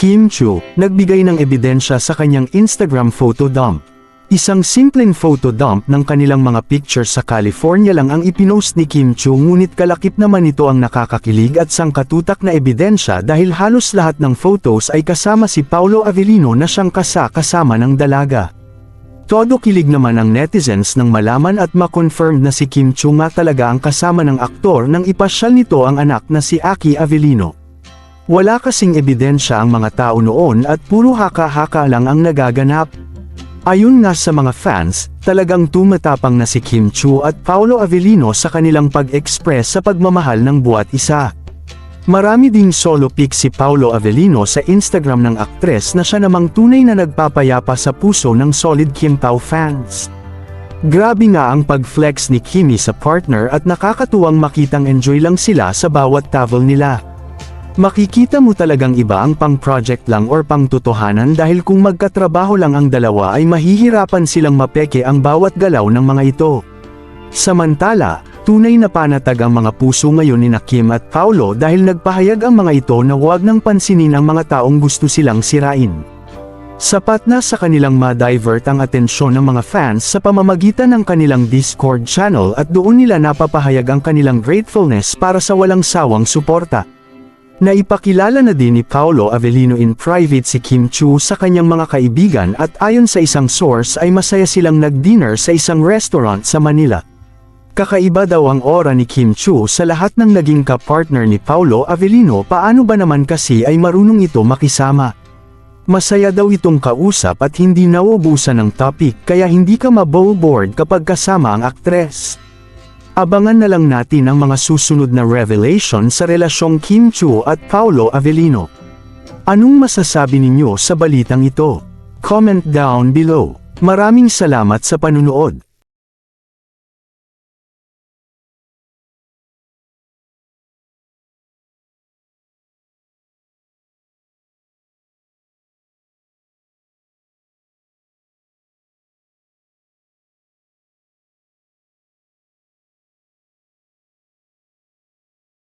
Kim Chiu, nagbigay ng ebidensya sa kanyang Instagram photo dump. Isang simpleng photo dump ng kanilang mga pictures sa California lang ang ipinost ni Kim Chiu, ngunit kalakip naman ito ang nakakakilig at sangkatutak na ebidensya dahil halos lahat ng photos ay kasama si Paolo Avellino na siyang kasama ng dalaga. Todo kilig naman ang netizens nang malaman at ma-confirm na si Kim Chiu nga talaga ang kasama ng aktor nang ipasyal nito ang anak na si Aki Avellino. Wala kasing ebidensya ang mga tao noon at puro haka-haka lang ang nagaganap. Ayon nga sa mga fans, talagang tumatapang na si Kim Chiu at Paolo Avellino sa kanilang pag-express sa pagmamahal ng buwat isa. Marami ding solo pic si Paolo Avellino sa Instagram ng aktres na siya namang tunay na nagpapayapa sa puso ng solid Kim Pao fans. Grabe nga ang pag-flex ni Kimi sa partner at nakakatuwang makitang enjoy lang sila sa bawat travel nila. Makikita mo talagang iba ang pang-project lang or pang-totohanan dahil kung magkatrabaho lang ang dalawa ay mahihirapan silang mapeke ang bawat galaw ng mga ito. Samantala, tunay na panatag ang mga puso ngayon ni Kim at Paolo dahil nagpahayag ang mga ito na huwag nang pansinin ang mga taong gusto silang sirain. Sapat na sa kanilang ma-divert ang atensyon ng mga fans sa pamamagitan ng kanilang Discord channel at doon nila napapahayag ang kanilang gratefulness para sa walang sawang suporta. Naipakilala na din ni Paolo Avellino in private si Kim Chiu sa kanyang mga kaibigan at ayon sa isang source ay masaya silang nag-dinner sa isang restaurant sa Manila. Kakaiba daw ang aura ni Kim Chiu sa lahat ng naging ka-partner ni Paolo Avellino, paano ba naman kasi ay marunong ito makisama. Masaya daw itong kausap at hindi nauubusan ng topic kaya hindi ka maboboard kapag kasama ang aktres. Abangan na lang natin ang mga susunod na revelation sa relasyong Kim Chiu at Paolo Avellino. Anong masasabi ninyo sa balitang ito? Comment down below. Maraming salamat sa panunood.